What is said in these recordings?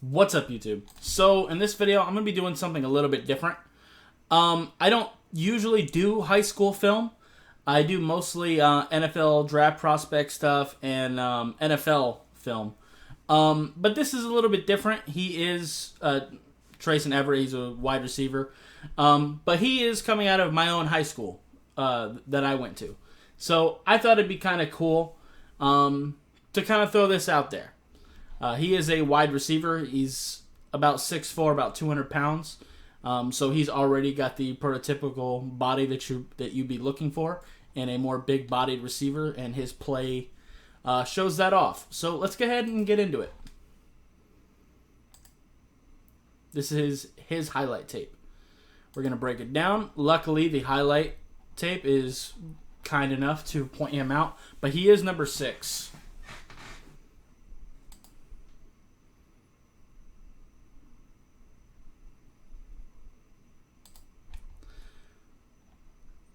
What's up, YouTube? So, in this video, I'm going to be doing something a little bit different. I don't usually do high school film. I do mostly NFL draft prospect stuff and NFL film. But this is a little bit different. He is Treson Everett. He's a wide receiver. But he is coming out of my own high school that I went to. So, I thought it'd be kind of cool to kind of throw this out there. He is a wide receiver. He's about 6'4", about 200 pounds. So he's already got the prototypical body that you'd be looking for in a more big-bodied receiver, and his play shows that off. So let's go ahead and get into it. This is his highlight tape. We're going to break it down. Luckily, the highlight tape is kind enough to point him out, but he is number 6.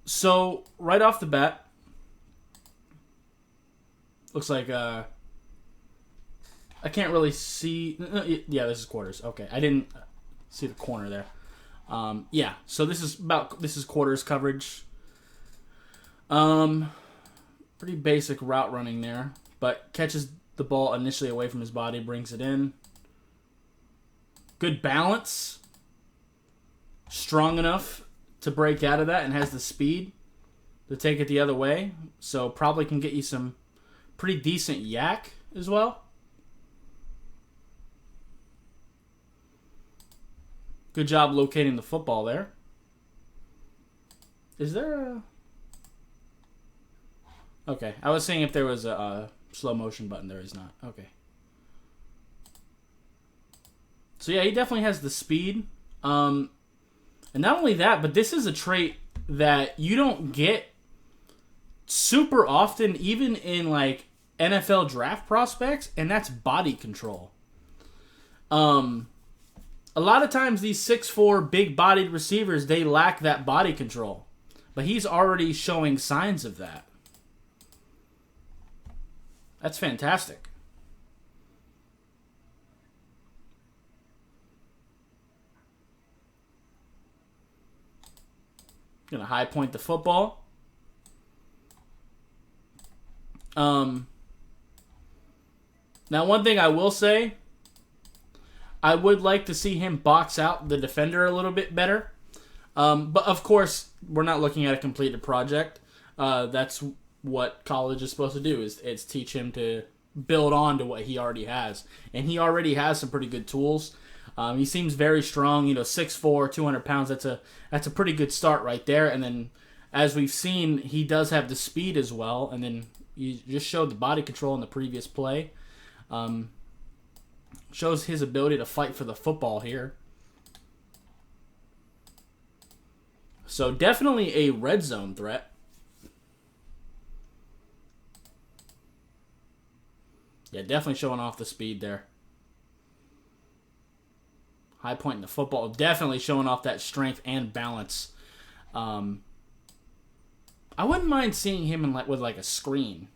So, right off the bat, looks like, I can't really see, yeah, this is quarters, okay, I didn't see the corner there, yeah, so this is quarters coverage, pretty basic route running there, but catches the ball initially away from his body, brings it in, good balance, strong enough to break out of that, and has the speed to take it the other way. So probably can get you some pretty decent yak as well. Good job locating the football there. Is there a... Okay, I was saying if there was a slow motion button. There is not. Okay. So yeah, he definitely has the speed. And not only that, but this is a trait that you don't get super often, even in like NFL draft prospects, and that's body control. A lot of times these 6'4" big-bodied receivers, they lack that body control. But he's already showing signs of that. That's fantastic. Gonna high point the football. Now, one thing I will say, I would like to see him box out the defender a little bit better. But of course, we're not looking at a completed project. That's what college is supposed to do, is teach him to build on to what he already has. And he already has some pretty good tools. He seems very strong, 6'4", 200 pounds. That's a pretty good start right there. And then, as we've seen, he does have the speed as well. And then you just showed the body control in the previous play. Shows his ability to fight for the football here. So definitely a red zone threat. Yeah, definitely showing off the speed there. High point in the football, definitely showing off that strength and balance. I wouldn't mind seeing him with like a screen.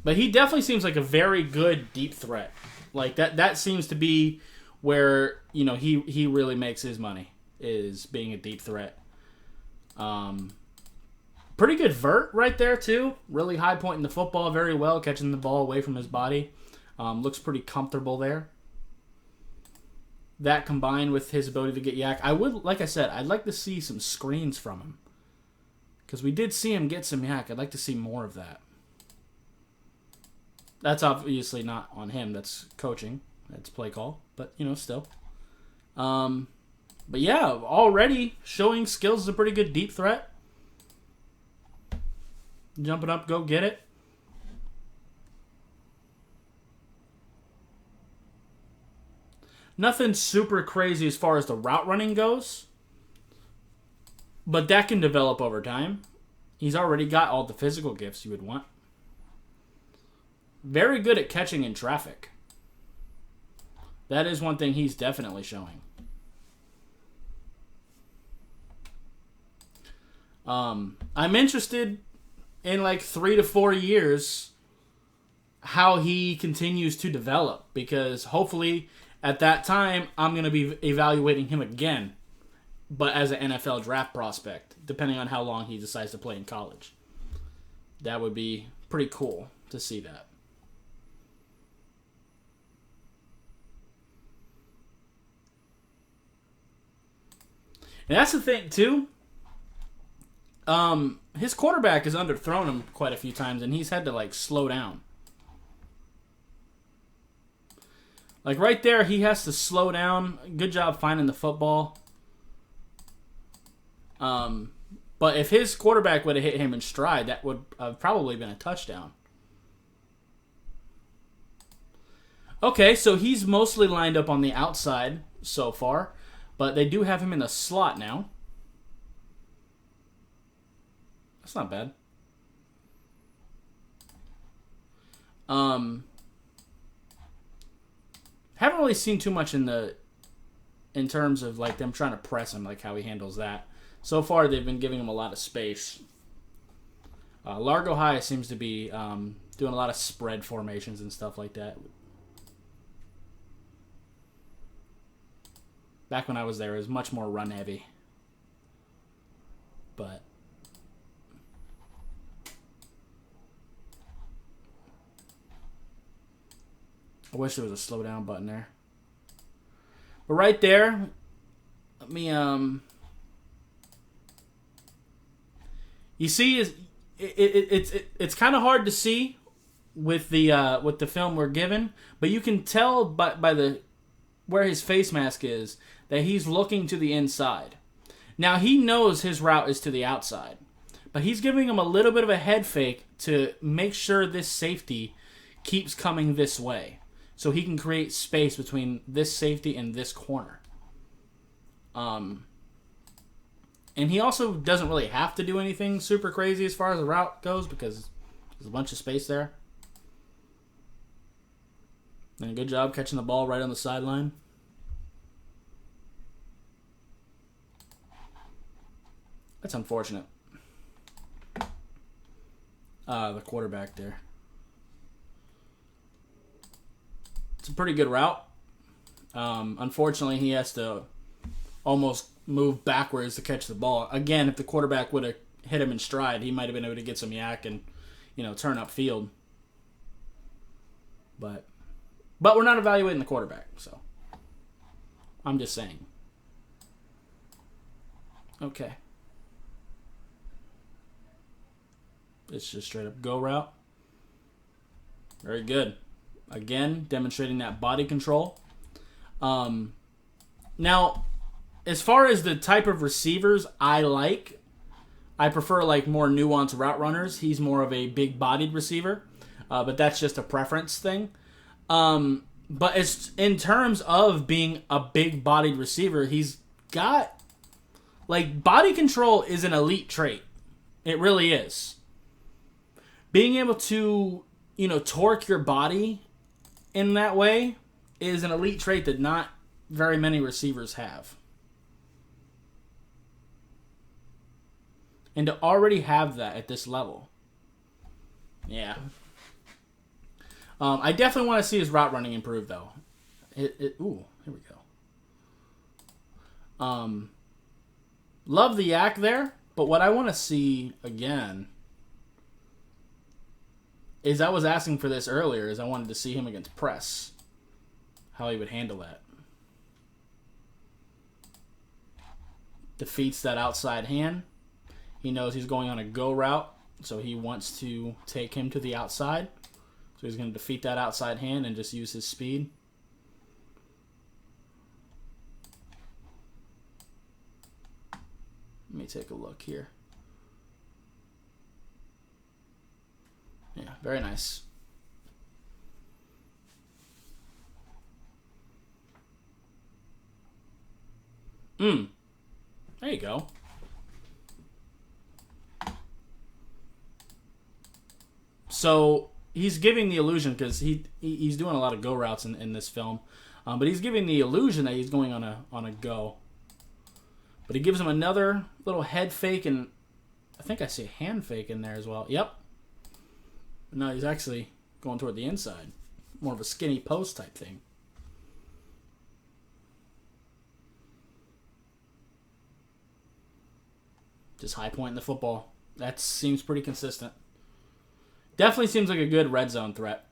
But he definitely seems like a very good deep threat. Like that seems to be where, he really makes his money, is being a deep threat. Pretty good vert right there, too. Really high pointing the football very well, catching the ball away from his body. Looks pretty comfortable there. That combined with his ability to get yak. Like I said, I'd like to see some screens from him. Because we did see him get some yak. I'd like to see more of that. That's obviously not on him. That's coaching. That's play call. But, still. But yeah, already showing skills as a pretty good deep threat. Jumping up, go get it. Nothing super crazy as far as the route running goes. But that can develop over time. He's already got all the physical gifts you would want. Very good at catching in traffic. That is one thing he's definitely showing. I'm interested in like 3 to 4 years how he continues to develop, because hopefully at that time I'm going to be evaluating him again, but as an NFL draft prospect, depending on how long he decides to play in college. That would be pretty cool to see that. And that's the thing, too. His quarterback has underthrown him quite a few times, and he's had to, like, slow down. Like, right there, he has to slow down. Good job finding the football. But if his quarterback would have hit him in stride, that would have probably been a touchdown. Okay, so he's mostly lined up on the outside so far, but they do have him in the slot now. That's not bad. Haven't really seen too much in terms of like them trying to press him, like how he handles that. So far, they've been giving him a lot of space. Largo High seems to be doing a lot of spread formations and stuff like that. Back when I was there, it was much more run heavy. But I wish there was a slow down button there. But right there, let me you see, it's kind of hard to see with the film we're given, but you can tell by the where his face mask is that he's looking to the inside. Now he knows his route is to the outside, but he's giving him a little bit of a head fake to make sure this safety keeps coming this way, so he can create space between this safety and this corner. And he also doesn't really have to do anything super crazy as far as the route goes, because there's a bunch of space there. And a good job catching the ball right on the sideline. That's unfortunate. The quarterback there. It's a pretty good route. Unfortunately, he has to almost move backwards to catch the ball. Again, if the quarterback would have hit him in stride, he might have been able to get some yak and, turn upfield. But we're not evaluating the quarterback, so I'm just saying. Okay. It's just straight up go route. Very good. Again, demonstrating that body control. Now, as far as the type of receivers I prefer like more nuanced route runners. He's more of a big-bodied receiver, but that's just a preference thing. But it's in terms of being a big-bodied receiver, he's got like body control is an elite trait. It really is. Being able to, torque your body in that way is an elite trait that not very many receivers have. And to already have that at this level. Yeah. I definitely want to see his route running improve, though. Ooh, here we go. Love the yak there, but what I want to see again is I was asking for this earlier, is I wanted to see him against press. How he would handle that. Defeats that outside hand. He knows he's going on a go route, so he wants to take him to the outside. So he's going to defeat that outside hand and just use his speed. Let me take a look here. Yeah, very nice. There you go. So he's giving the illusion, because he's doing a lot of go routes in this film, but he's giving the illusion that he's going on a go. But he gives him another little head fake, and I think I see a hand fake in there as well. Yep. No, he's actually going toward the inside. More of a skinny post type thing. Just high point in the football. That seems pretty consistent. Definitely seems like a good red zone threat.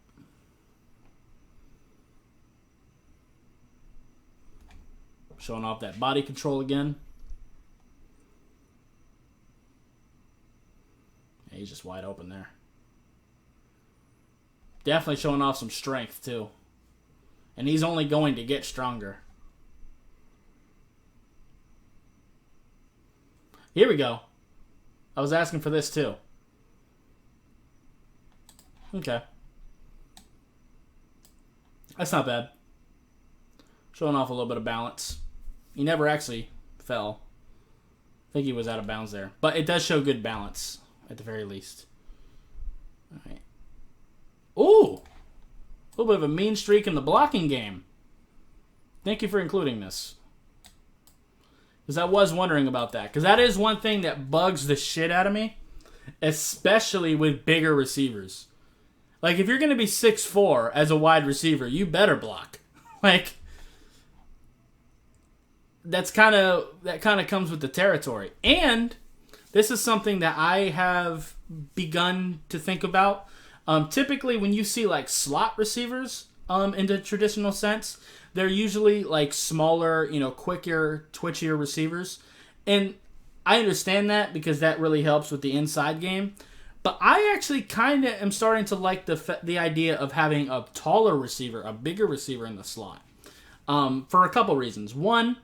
Showing off that body control again. Yeah, he's just wide open there. Definitely showing off some strength, too. And he's only going to get stronger. Here we go. I was asking for this, too. Okay. That's not bad. Showing off a little bit of balance. He never actually fell. I think he was out of bounds there. But it does show good balance, at the very least. All right. Ooh! A little bit of a mean streak in the blocking game. Thank you for including this. Because I was wondering about that. Because that is one thing that bugs the shit out of me. Especially with bigger receivers. Like, if you're going to be 6'4" as a wide receiver, you better block. Like, that kind of comes with the territory. And this is something that I have begun to think about. Typically, when you see, like, slot receivers in the traditional sense, they're usually, like, smaller, quicker, twitchier receivers. And I understand that because that really helps with the inside game. But I actually kind of am starting to like the idea of having a taller receiver, a bigger receiver in the slot. For a couple reasons. One,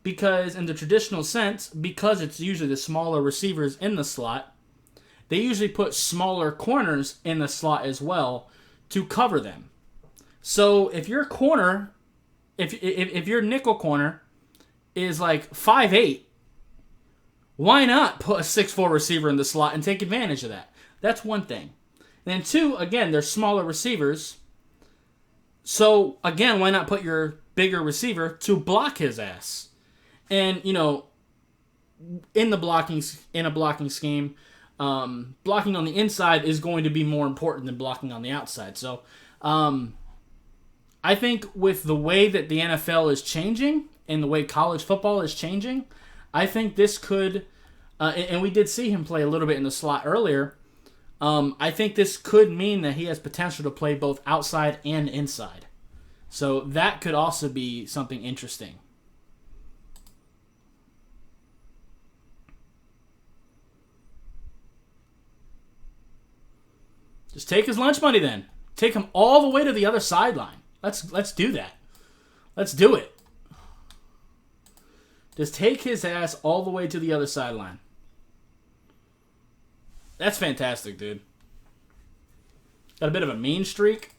because in the traditional sense, because it's usually the smaller receivers in the slot, they usually put smaller corners in the slot as well to cover them. So if your corner, if your nickel corner is like 5'8", why not put a 6'4" receiver in the slot and take advantage of that? That's one thing. And then two, again, they're smaller receivers. So, again, why not put your bigger receiver to block his ass? And, in a blocking scheme, blocking on the inside is going to be more important than blocking on the outside. So, I think with the way that the NFL is changing and the way college football is changing, I think this could, and we did see him play a little bit in the slot earlier, I think this could mean that he has potential to play both outside and inside. So that could also be something interesting. Just take his lunch money then. Take him all the way to the other sideline. Let's do that. Let's do it. Just take his ass all the way to the other sideline. That's fantastic, dude. Got a bit of a mean streak.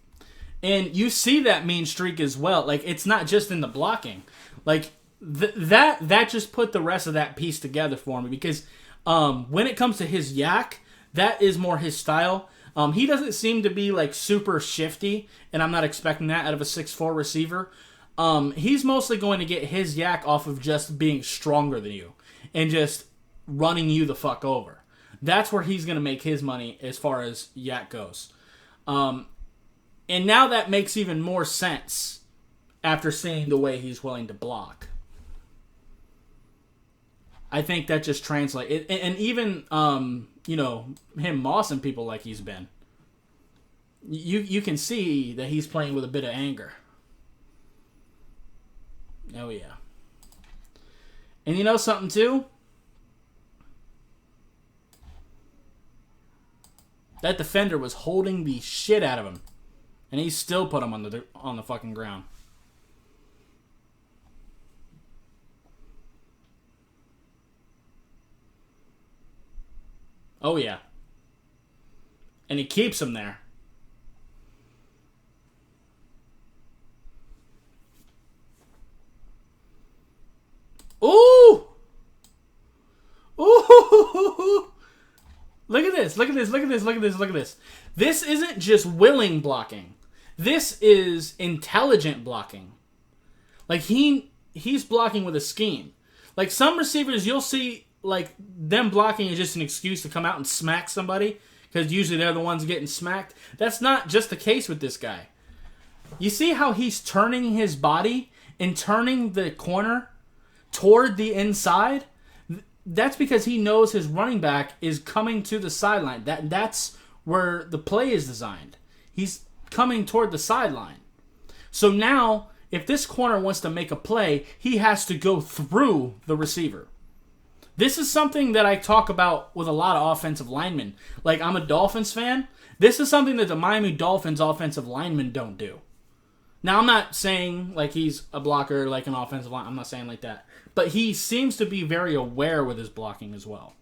And you see that mean streak as well. Like, it's not just in the blocking. Like, that just put the rest of that piece together for me. Because when it comes to his yak, that is more his style. He doesn't seem to be, like, super shifty. And I'm not expecting that out of a 6'4" receiver. He's mostly going to get his yak off of just being stronger than you and just running you the fuck over. That's where he's going to make his money as far as yak goes. And now that makes even more sense after seeing the way he's willing to block. I think that just translates. And even, him mossing people like he's been. You can see that he's playing with a bit of anger. Oh, yeah. And you know something, too? That defender was holding the shit out of him. And he still put him on the fucking ground. Oh, yeah. And he keeps him there. Ooh! Ooh! Look at this. Look at this. Look at this. Look at this. Look at this. This isn't just willing blocking. This is intelligent blocking. Like, he's blocking with a scheme. Like, some receivers, you'll see, like, them blocking is just an excuse to come out and smack somebody because usually they're the ones getting smacked. That's not just the case with this guy. You see how he's turning his body and turning the corner toward the inside? That's because he knows his running back is coming to the sideline. That's where the play is designed. He's coming toward the sideline. So now, if this corner wants to make a play, he has to go through the receiver. This is something that I talk about with a lot of offensive linemen. Like, I'm a Dolphins fan. This is something that the Miami Dolphins offensive linemen don't do. Now, I'm not saying like he's a blocker like an offensive line. I'm not saying like that. But he seems to be very aware with his blocking as well.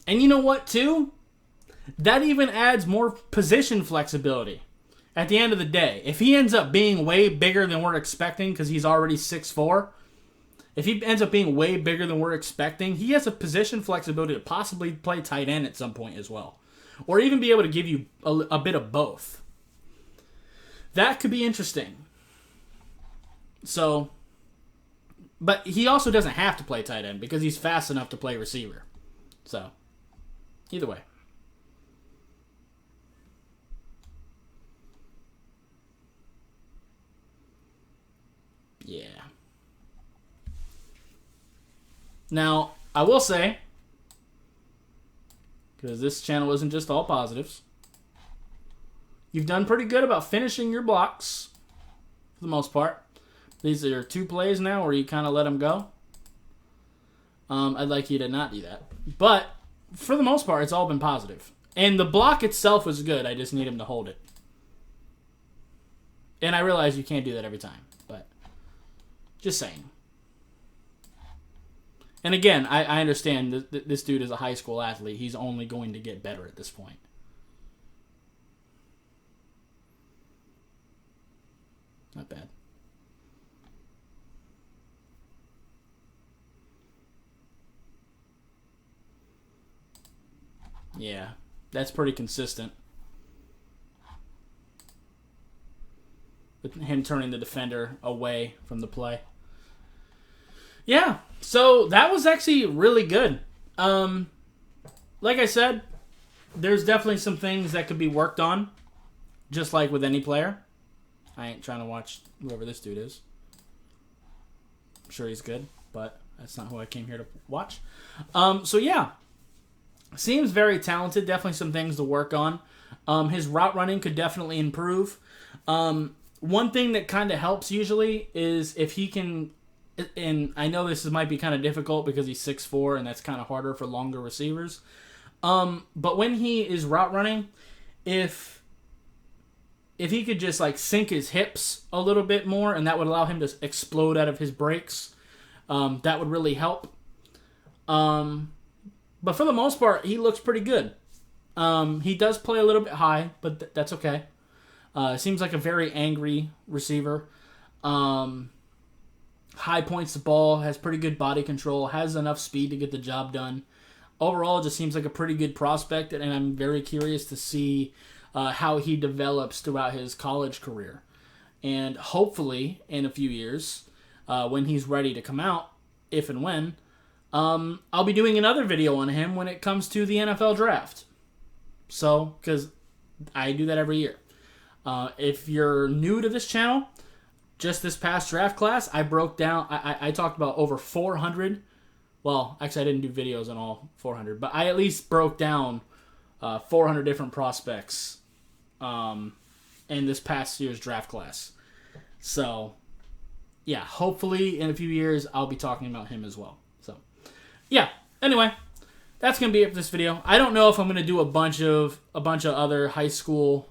And you know what, too? That even adds more position flexibility. At the end of the day, if he ends up being way bigger than we're expecting because he's already 6'4", if he ends up being way bigger than we're expecting, he has a position flexibility to possibly play tight end at some point as well. Or even be able to give you a bit of both. That could be interesting. So, but he also doesn't have to play tight end because he's fast enough to play receiver. So, either way. Yeah. Now, I will say, because this channel isn't just all positives, you've done pretty good about finishing your blocks, for the most part. These are 2 plays now where you kind of let them go. I'd like you to not do that. But, for the most part, it's all been positive. And the block itself was good. I just need him to hold it. And I realize you can't do that every time. But, just saying. And again, I understand that this dude is a high school athlete. He's only going to get better at this point. Not bad. Yeah, that's pretty consistent. With him turning the defender away from the play. Yeah, so that was actually really good. Like I said, there's definitely some things that could be worked on, just like with any player. I ain't trying to watch whoever this dude is. I'm sure he's good, but that's not who I came here to watch. So yeah, seems very talented. Definitely some things to work on. His route running could definitely improve. One thing that kind of helps usually is if he can, and I know this might be kind of difficult because he's 6'4", and that's kind of harder for longer receivers. But when he is route running, if he could just like sink his hips a little bit more, and that would allow him to explode out of his breaks, that would really help. But for the most part, he looks pretty good. He does play a little bit high, but that's okay. Seems like a very angry receiver. High points the ball, has pretty good body control, has enough speed to get the job done. Overall, just seems like a pretty good prospect, and I'm very curious to see how he develops throughout his college career. And hopefully, in a few years, when he's ready to come out, if and when, I'll be doing another video on him when it comes to the NFL draft. So, because I do that every year. If you're new to this channel, just this past draft class, I broke down, I talked about over 400. Well, actually, I didn't do videos on all 400, but I at least broke down 400 different prospects in this past year's draft class. So, yeah, hopefully in a few years, I'll be talking about him as well. So, yeah, anyway, that's going to be it for this video. I don't know if I'm going to do a bunch of other high school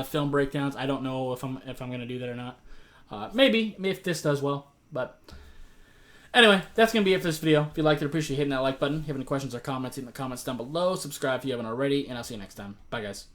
film breakdowns. I don't know if I'm going to do that or not. Maybe if this does well, but anyway, that's going to be it for this video. If you liked it, appreciate hitting that like button. If you have any questions or comments, in the comments down below. Subscribe if you haven't already, and I'll see you next time. Bye, guys.